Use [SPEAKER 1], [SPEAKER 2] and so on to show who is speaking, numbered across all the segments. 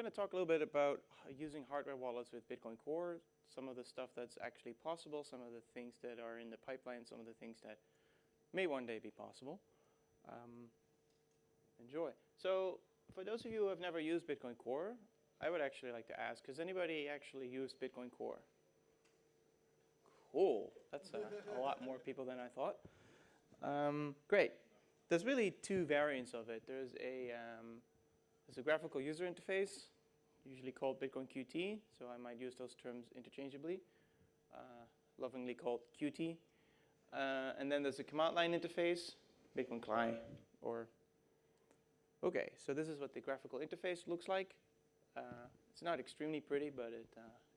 [SPEAKER 1] going to talk a little bit about using hardware wallets with Bitcoin Core, some of the stuff that's actually possible, some of the things that are in the pipeline, some of the things that may one day be possible. Enjoy. So for those of you who have never used Bitcoin Core, I would actually like to ask, has anybody actually used Bitcoin Core? Cool. That's a lot more people than I thought. Great. There's really two variants of it. There's a graphical user interface, usually called Bitcoin Qt, so I might use those terms interchangeably, lovingly called Qt. And then there's a command line interface, Bitcoin Cli, or okay, so this is what the graphical interface looks like. It's not extremely pretty, but it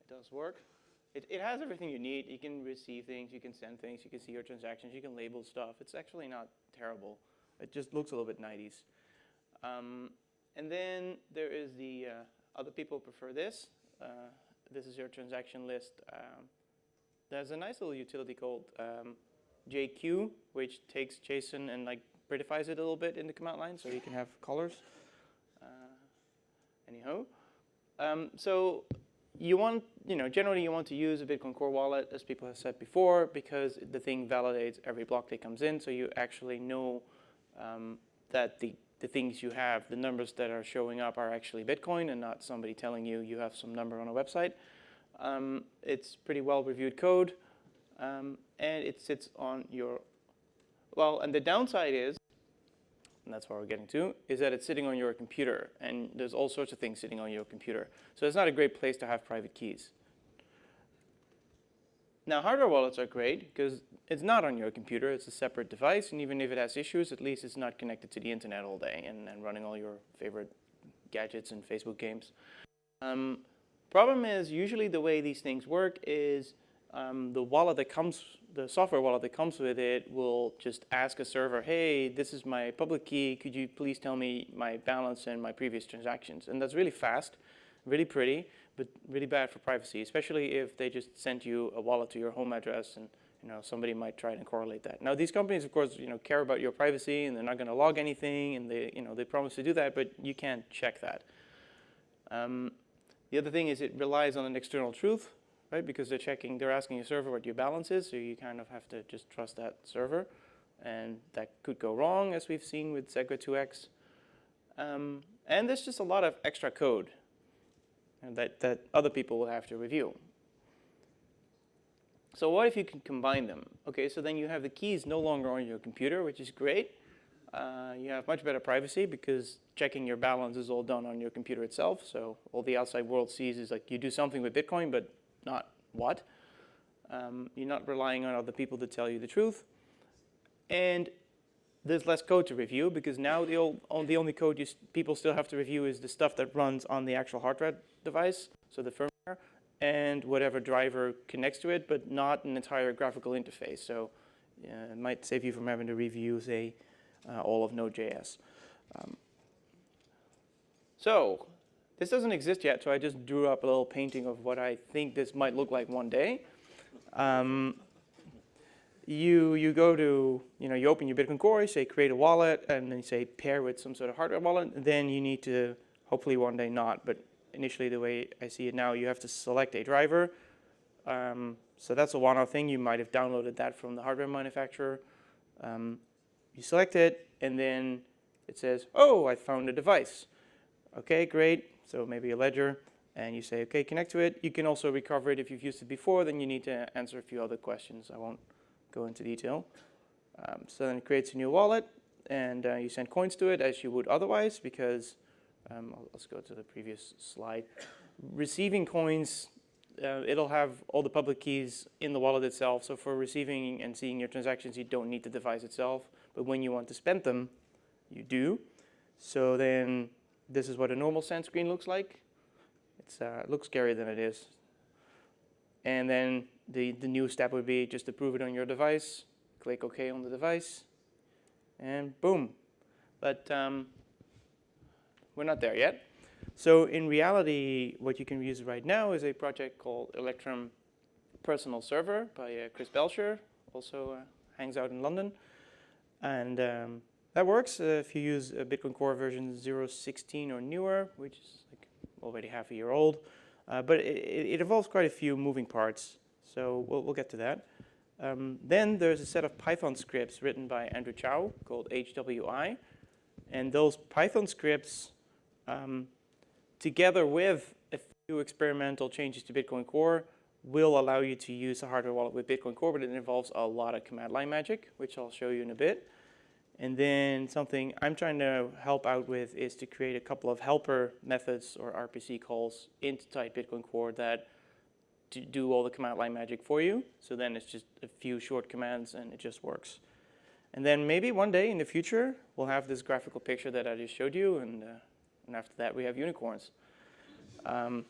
[SPEAKER 1] does work. It has everything you need. You can receive things, you can send things, you can see your transactions, you can label stuff. It's actually not terrible. It just looks a little bit 90s. And then there is the other people prefer this. This is your transaction list. There's a nice little utility called JQ, which takes JSON and like prettifies it a little bit in the command line, so you can have colors. Anyhow, so you want, generally you want to use a Bitcoin Core wallet, as people have said before, because the thing validates every block that comes in, so you actually know that the things you have, the numbers that are showing up are actually Bitcoin and not somebody telling you you have some number on a website. It's pretty well-reviewed code, and it sits on your, well, and the downside is, and that's what we're getting to, is that it's sitting on your computer, and there's all sorts of things sitting on your computer. So it's not a great place to have private keys. Now, hardware wallets are great because it's not on your computer, it's a separate device, and even if it has issues, at least it's not connected to the internet all day and running all your favorite gadgets and Facebook games. Problem is, usually the way these things work is the software wallet that comes with it will just ask a server, hey, this is my public key, could you please tell me my balance and my previous transactions? And that's really fast, really pretty, but really bad for privacy, especially if they just sent you a wallet to your home address and somebody might try and correlate that. Now these companies, of course, care about your privacy and they're not going to log anything, and they promise to do that, but you can't check that. The other thing is it relies on an external truth, right? Because they're asking a server what your balance is, so you kind of have to just trust that server, and that could go wrong, as we've seen with Segwit2x. And there's just a lot of extra code that other people will have to review. So what if you can combine them? Okay, so then you have the keys no longer on your computer, which is great. You have much better privacy because checking your balance is all done on your computer itself. So all the outside world sees is like you do something with Bitcoin, but not what. You're not relying on other people to tell you the truth. And there's less code to review because now the only code people still have to review is the stuff that runs on the actual hardware device, so the firmware, and whatever driver connects to it, but not an entire graphical interface. So it might save you from having to review, say, all of Node.js. So this doesn't exist yet, so I just drew up a little painting of what I think this might look like one day. You go to, you open your Bitcoin Core, you say create a wallet, and then you say pair with some sort of hardware wallet. And then you need to, hopefully one day not, but initially the way I see it now, you have to select a driver. So that's a one-off thing. You might have downloaded that from the hardware manufacturer. You select it, and then it says, oh, I found a device. Okay, great. So maybe a ledger, and you say, okay, connect to it. You can also recover it if you've used it before. Then you need to answer a few other questions. I won't go into detail. So then it creates a new wallet, and you send coins to it as you would otherwise, because let's go to the previous slide. Receiving coins, it'll have all the public keys in the wallet itself. So for receiving and seeing your transactions, you don't need the device itself. But when you want to spend them, you do. So then this is what a normal send screen looks like. It looks scarier than it is. And then the new step would be just to prove it on your device. Click OK on the device, and boom. But we're not there yet. So in reality, what you can use right now is a project called Electrum Personal Server by Chris Belcher, also hangs out in London. And that works if you use a Bitcoin Core version 0.16 or newer, which is like already half a year old, but it involves quite a few moving parts. So we'll get to that. Then there's a set of Python scripts written by Andrew Chow called HWI. And those Python scripts, together with a few experimental changes to Bitcoin Core, will allow you to use a hardware wallet with Bitcoin Core, but it involves a lot of command line magic, which I'll show you in a bit. And then something I'm trying to help out with is to create a couple of helper methods or RPC calls inside Bitcoin Core that do all the command line magic for you. So then it's just a few short commands and it just works. And then maybe one day in the future, we'll have this graphical picture that I just showed you, and after that we have unicorns. And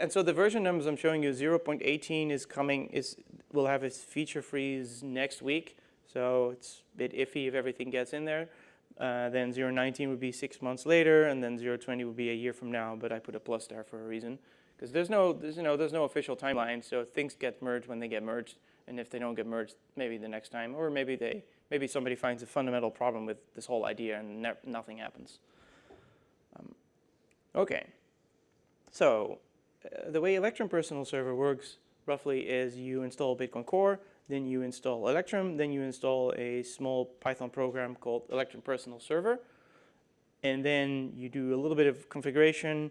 [SPEAKER 1] so the version numbers I'm showing you, 0.18 is coming, will have its feature freeze next week. So it's a bit iffy if everything gets in there. Then 0.19 would be 6 months later, and then 0.20 would be a year from now, but I put a plus there for a reason. Because there's no official timeline, so things get merged when they get merged, and if they don't get merged, maybe the next time, or maybe somebody finds a fundamental problem with this whole idea and nothing happens. Okay, so the way Electrum Personal Server works roughly is you install Bitcoin Core, then you install Electrum, then you install a small Python program called Electrum Personal Server, and then you do a little bit of configuration.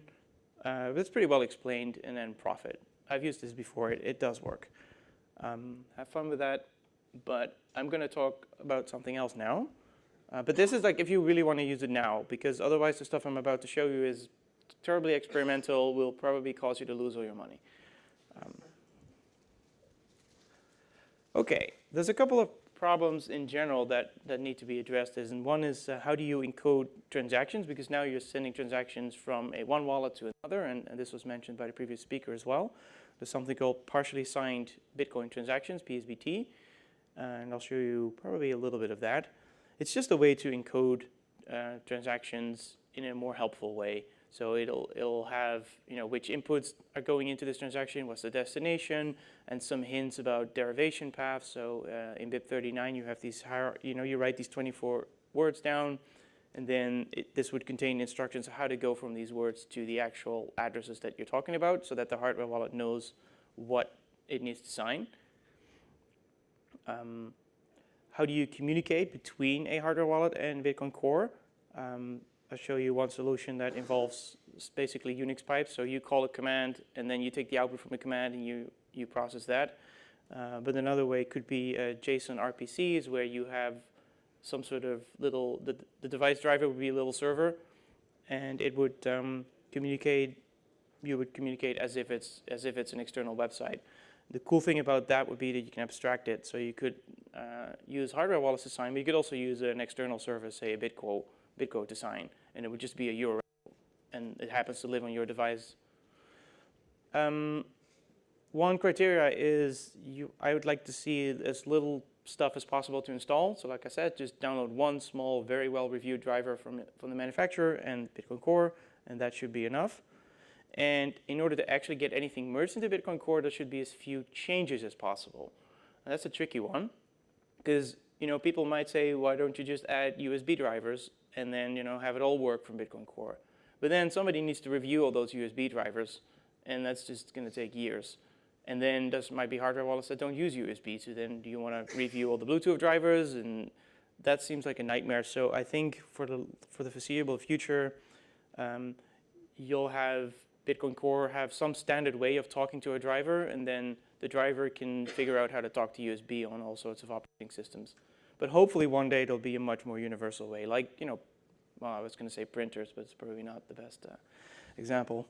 [SPEAKER 1] It's pretty well explained, and then profit. I've used this before. It does work. Have fun with that. But I'm going to talk about something else now. But this is like if you really want to use it now, because otherwise the stuff I'm about to show you is terribly experimental, will probably cause you to lose all your money. Okay, there's a couple of problems in general that need to be addressed. And one is how do you encode transactions? Because now you're sending transactions from one wallet to another, and this was mentioned by the previous speaker as well. There's something called partially signed Bitcoin transactions, PSBT. And I'll show you probably a little bit of that. It's just a way to encode transactions in a more helpful way. So it'll have which inputs are going into this transaction, what's the destination, and some hints about derivation paths. So in BIP39 you have these you write these 24 words down, and then this would contain instructions on how to go from these words to the actual addresses that you're talking about, so that the hardware wallet knows what it needs to sign. How do you communicate between a hardware wallet and Bitcoin Core? I'll show you one solution that involves basically Unix pipes. So you call a command, and then you take the output from the command, and you process that. But another way could be JSON RPCs, where you have some sort of little, the device driver would be a little server, and it would communicate. You would communicate as if it's an external website. The cool thing about that would be that you can abstract it. So you could use hardware wallets to sign, but you could also use an external service, say a Bitco to sign, and it would just be a URL, and it happens to live on your device. One criteria is I would like to see as little stuff as possible to install. So like I said, just download one small, very well-reviewed driver from the manufacturer and Bitcoin Core, and that should be enough. And in order to actually get anything merged into Bitcoin Core, there should be as few changes as possible. And that's a tricky one, because people might say, why don't you just add USB drivers and then have it all work from Bitcoin Core? But then somebody needs to review all those USB drivers, and that's just going to take years. And then there might be hardware wallets that don't use USB, so then do you want to review all the Bluetooth drivers? And that seems like a nightmare. So I think for the foreseeable future, you'll have Bitcoin Core have some standard way of talking to a driver, and then the driver can figure out how to talk to USB on all sorts of operating systems. But hopefully one day there'll be a much more universal way, like, well, I was going to say printers, but it's probably not the best example.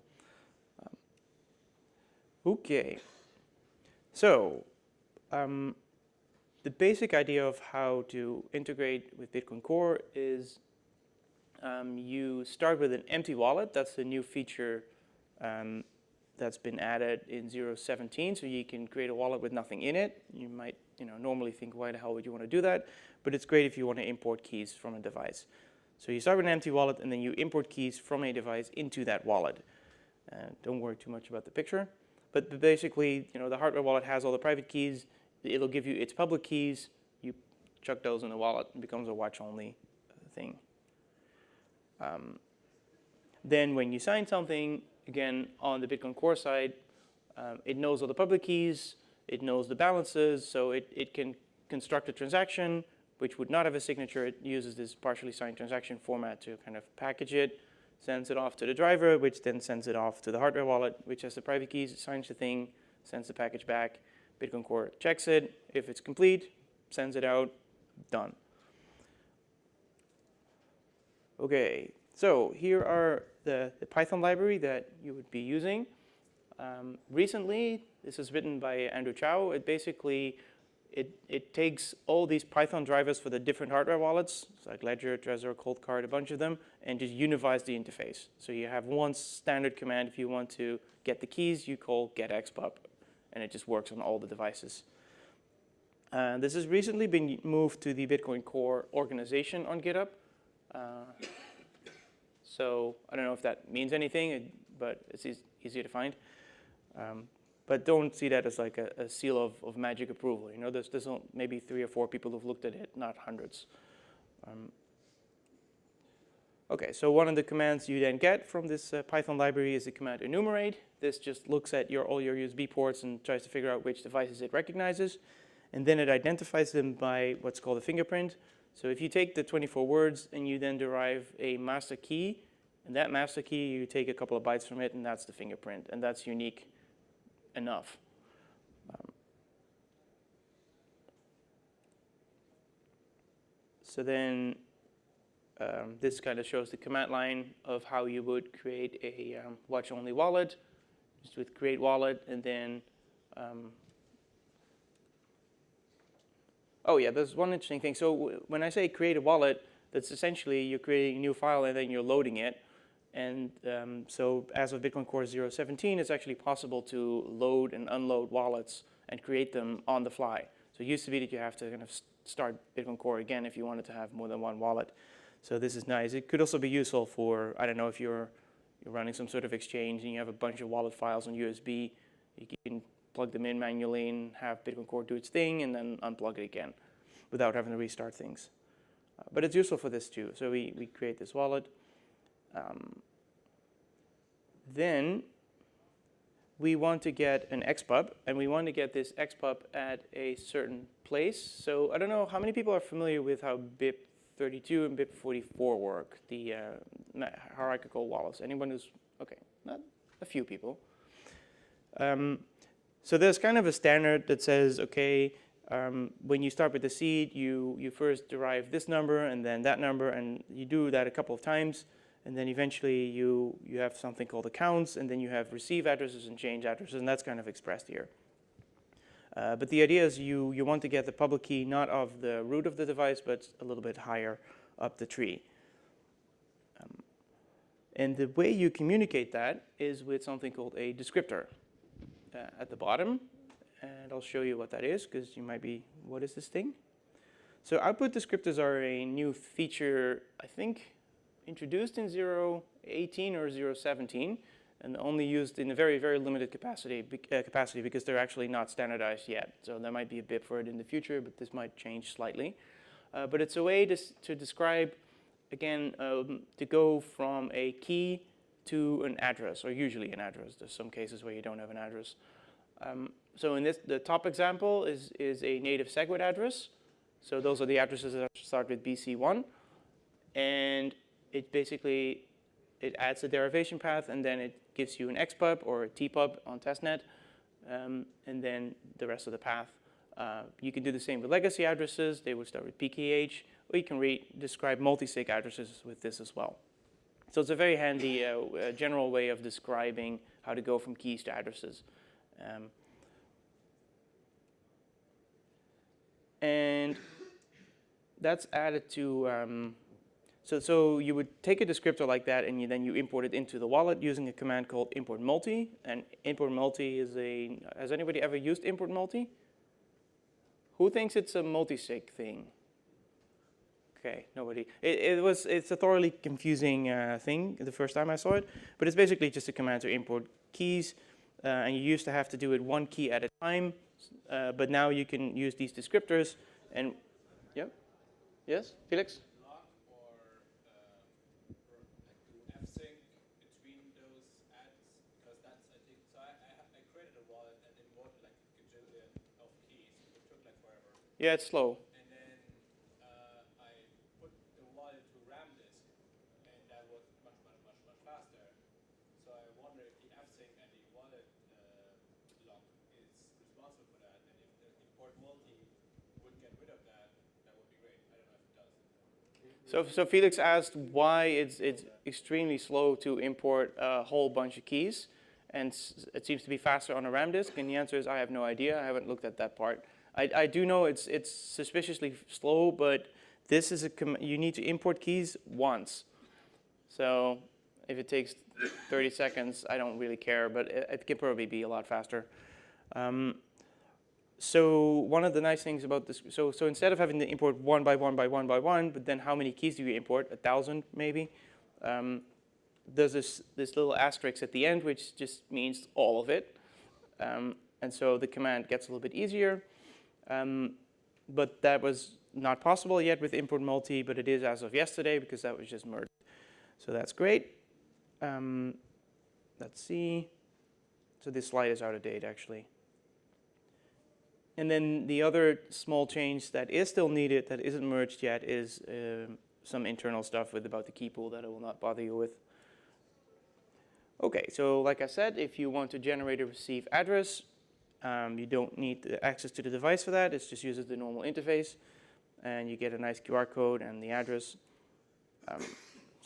[SPEAKER 1] Okay. So the basic idea of how to integrate with Bitcoin Core is you start with an empty wallet. That's the new feature that's been added in 0.17, so you can create a wallet with nothing in it. You might normally think, why the hell would you want to do that? But it's great if you want to import keys from a device. So you start with an empty wallet, and then you import keys from a device into that wallet. Don't worry too much about the picture. But basically, the hardware wallet has all the private keys. It'll give you its public keys. You chuck those in the wallet. It becomes a watch-only thing. Then when you sign something, again, on the Bitcoin Core side, it knows all the public keys, it knows the balances, so it can construct a transaction which would not have a signature. It uses this partially signed transaction format to kind of package it, sends it off to the driver, which then sends it off to the hardware wallet, which has the private keys, signs the thing, sends the package back. Bitcoin Core checks it. If it's complete, sends it out, done. Okay, so here are the Python library that you would be using. Recently, this is written by Andrew Chow. It basically, it takes all these Python drivers for the different hardware wallets, like Ledger, Trezor, Coldcard, a bunch of them, and just unifies the interface. So you have one standard command. If you want to get the keys, you call getxpub, and it just works on all the devices. This has recently been moved to the Bitcoin Core organization on GitHub. So I don't know if that means anything, but it's easier to find. But don't see that as like a seal of magic approval. You know, there's maybe 3 or 4 people who've looked at it, not hundreds. Okay, so one of the commands you then get from this Python library is the command enumerate. This just looks at all your USB ports and tries to figure out which devices it recognizes. And then it identifies them by what's called a fingerprint. So if you take the 24 words and you then derive a master key, and that master key, you take a couple of bytes from it, and that's the fingerprint. And that's unique enough. So then this kind of shows the command line of how you would create a watch-only wallet, just with create wallet, and then oh yeah, there's one interesting thing. So when I say create a wallet, that's essentially you're creating a new file and then you're loading it. And so as of Bitcoin Core 0.17, it's actually possible to load and unload wallets and create them on the fly. So it used to be that you have to kind of start Bitcoin Core again if you wanted to have more than one wallet. So this is nice. It could also be useful for, I don't know, if you're running some sort of exchange and you have a bunch of wallet files on USB, you can plug them in manually and have Bitcoin Core do its thing and then unplug it again without having to restart things. But it's useful for this too. So we create this wallet. Then we want to get an xpub, and we want to get this xpub at a certain place. So I don't know how many people are familiar with how BIP32 and BIP44 work, the hierarchical wallets. Anyone who's, okay, not a few people. So there's kind of a standard that says, okay, when you start with the seed, you first derive this number and then that number, and you do that a couple of times. And then eventually you have something called accounts, and then you have receive addresses and change addresses, and that's kind of expressed here. But the idea is you want to get the public key not of the root of the device, but a little bit higher up the tree. And the way you communicate that is with something called a descriptor at the bottom. And I'll show you what that is, because you might be, what is this thing? So output descriptors are a new feature, I think, introduced in 0.18 or 0.17, and only used in a very, very limited capacity because they're actually not standardized yet. So there might be a BIP for it in the future, but this might change slightly. But it's a way to describe, again, to go from a key to an address, or usually an address. There's some cases where you don't have an address. So in this, the top example is a native SegWit address. So those are the addresses that start with BC1. And it basically, it adds a derivation path, and then it gives you an xpub or a tpub on testnet, and then the rest of the path. You can do the same with legacy addresses. They would start with pkh, or you can describe multi-sig addresses with this as well. So it's a very handy general way of describing how to go from keys to addresses. And that's added to, so you would take a descriptor like that, and then you import it into the wallet using a command called import multi. And import multi is has anybody ever used import multi? Who thinks it's a multi-sig thing? Okay, nobody. It's a thoroughly confusing thing the first time I saw it, but it's basically just a command to import keys, and you used to have to do it one key at a time, but now you can use these descriptors, and, yep, yes, Felix? Yeah, it's slow.
[SPEAKER 2] And then I put the wallet to RAM disk, and that was much faster. So I wonder if the fsync and the wallet lock is responsible for that, and if the import multi would get rid of that, that would be great. I don't know if it does.
[SPEAKER 1] So Felix asked why it's extremely slow to import a whole bunch of keys, and it seems to be faster on a RAM disk. And the answer is I have no idea. I haven't looked at that part. I do know it's suspiciously slow, but this is you need to import keys once. So if it takes 30 seconds, I don't really care, but it can probably be a lot faster. So one of the nice things about this, so instead of having to import one by one by one by one, but then how many keys do you import? 1,000 maybe. There's this little asterisk at the end, which just means all of it. And so the command gets a little bit easier. But that was not possible yet with import multi, but it is as of yesterday because that was just merged. So that's great. Let's see. So this slide is out of date actually. And then the other small change that is still needed, that isn't merged yet, is some internal stuff about the key pool that I will not bother you with. Okay, so like I said, if you want to generate a receive address, you don't need access to the device for that. It just uses the normal interface, and you get a nice QR code and the address.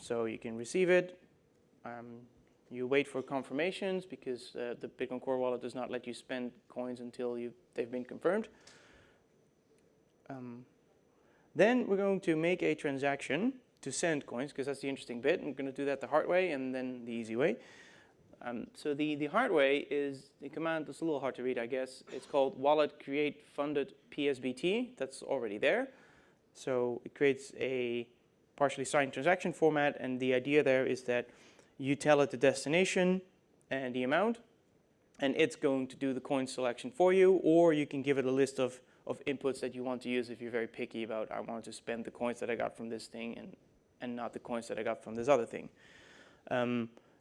[SPEAKER 1] So you can receive it. You wait for confirmations because the Bitcoin Core wallet does not let you spend coins until they've been confirmed. Then we're going to make a transaction to send coins because that's the interesting bit. I'm going to do that the hard way and then the easy way. So the hard way is the command that's a little hard to read, I guess. It's called wallet create funded phbt. That's already there. So it creates a partially signed transaction format, and the idea there is that you tell it the destination and the amount, and it's going to do the coin selection for you, or you can give it a list of inputs that you want to use if you're very picky about, I want to spend the coins that I got from this thing and not the coins that I got from this other thing.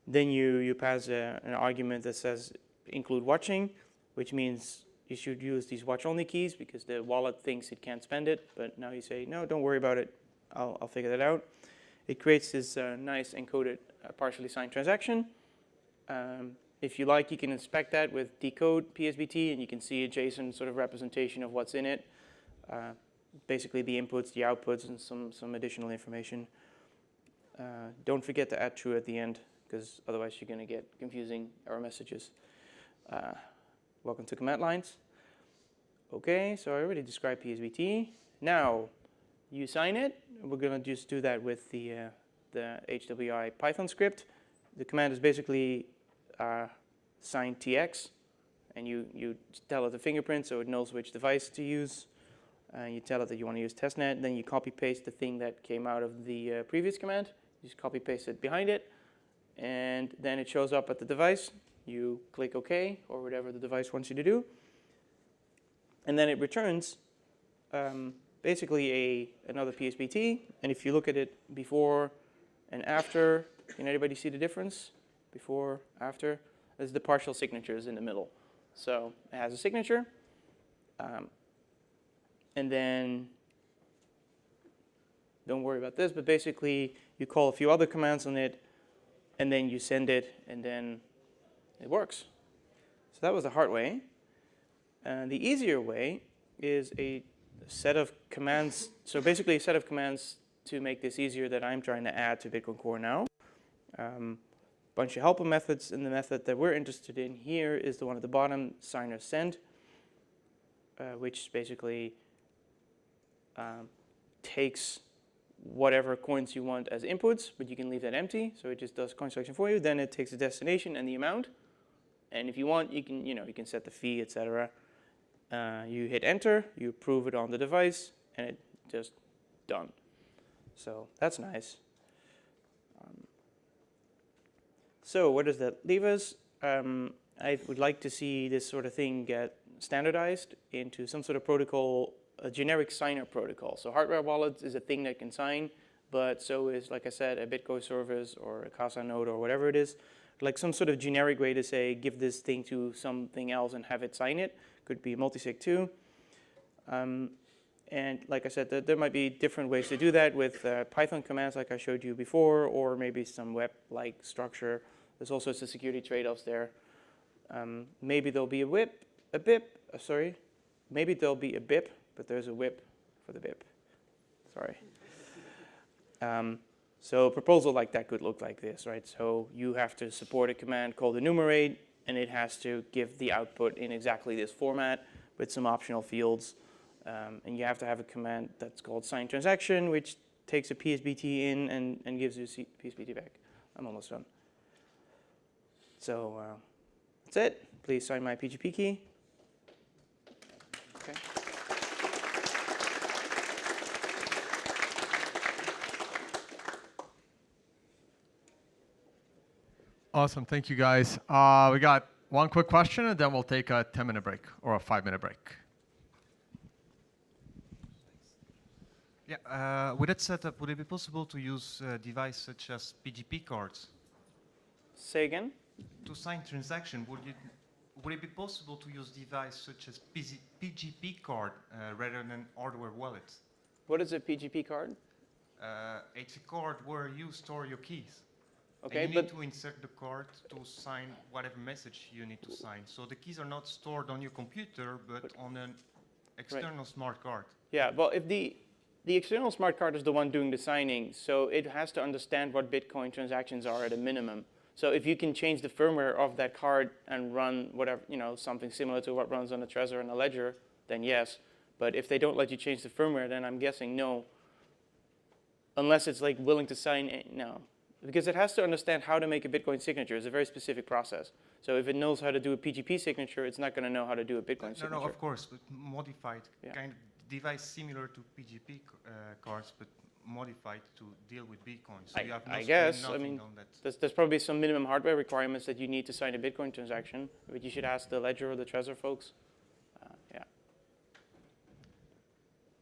[SPEAKER 1] Then you pass an argument that says include watching, which means you should use these watch-only keys because the wallet thinks it can't spend it, but now you say, no, don't worry about it, I'll figure that out. It creates this nice encoded partially signed transaction. If you like, you can inspect that with decode phbt, and you can see a JSON sort of representation of what's in it. Basically the inputs, the outputs, and some additional information. Don't forget to add true at the end, because otherwise you're going to get confusing error messages. Welcome to command lines. Okay, so I already described phbt. Now, you sign it. We're going to just do that with the HWI Python script. The command is basically sign tx, and you tell it the fingerprint so it knows which device to use. You tell it that you want to use testnet, then you copy paste the thing that came out of the previous command. You just copy paste it behind it, and then it shows up at the device. You click OK, or whatever the device wants you to do, and then it returns basically another PSBT. And if you look at it before and after, can anybody see the difference? Before, after? There's the partial signatures in the middle. So it has a signature, and then don't worry about this, but basically you call a few other commands on it, and then you send it, and then it works. So that was the hard way. And the easier way is a set of commands. So basically a set of commands to make this easier that I'm trying to add to Bitcoin Core now. Bunch of helper methods, and the method that we're interested in here is the one at the bottom, signer send, which basically takes whatever coins you want as inputs, but you can leave that empty, so it just does coin selection for you. Then it takes the destination and the amount, and if you want, you can set the fee, etc. You hit enter, you approve it on the device, and it just done. So that's nice. So where does that leave us? I would like to see this sort of thing get standardized into some sort of protocol, a generic signer protocol. So hardware wallets is a thing that can sign, but so is, like I said, a Bitcoin service or a Casa node or whatever it is. Like some sort of generic way to say, give this thing to something else and have it sign it. Could be multisig too. And like I said, there might be different ways to do that with Python commands like I showed you before, or maybe some web-like structure. There's all sorts of security trade-offs there. Maybe there'll be maybe there'll be a BIP, but there's a WIP for the BIP. Sorry. So a proposal like that could look like this, right? So you have to support a command called enumerate, and it has to give the output in exactly this format with some optional fields. And you have to have a command that's called sign transaction, which takes a PSBT in and gives you a PSBT back. I'm almost done. So that's it. Please sign my PGP key. Okay.
[SPEAKER 3] Awesome, thank you guys. We got one quick question and then we'll take a 10-minute break or a 5-minute break.
[SPEAKER 4] Yeah, with that setup, would it be possible to use a device such as PGP cards?
[SPEAKER 1] Say again?
[SPEAKER 4] To sign transaction, would it be possible to use device such as PGP card rather than hardware wallet?
[SPEAKER 1] What is a PGP card?
[SPEAKER 4] It's a card where you store your keys.
[SPEAKER 1] Okay,
[SPEAKER 4] and you need to insert the card to sign whatever message you need to sign. So the keys are not stored on your computer, but on an external smart card.
[SPEAKER 1] Yeah, well, if the external smart card is the one doing the signing, so it has to understand what Bitcoin transactions are at a minimum. So if you can change the firmware of that card and run whatever, something similar to what runs on a Trezor and a Ledger, then yes. But if they don't let you change the firmware, then I'm guessing no. Unless it's like willing to sign, no. Because it has to understand how to make a Bitcoin signature. It's a very specific process. So if it knows how to do a PGP signature, it's not going to know how to do a Bitcoin signature.
[SPEAKER 4] No, of course, but modified,
[SPEAKER 1] Yeah.
[SPEAKER 4] kind of device similar to PGP cards, but modified to deal with Bitcoin. So you have no
[SPEAKER 1] I guess. I
[SPEAKER 4] nothing
[SPEAKER 1] mean,
[SPEAKER 4] on that.
[SPEAKER 1] there's probably some minimum hardware requirements that you need to sign a Bitcoin transaction, but you should ask the Ledger or the Trezor folks. Yeah.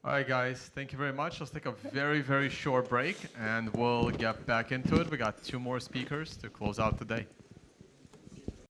[SPEAKER 3] All right, guys, thank you very much. Let's take a very, very short break, and we'll get back into it. We got 2 more speakers to close out the day.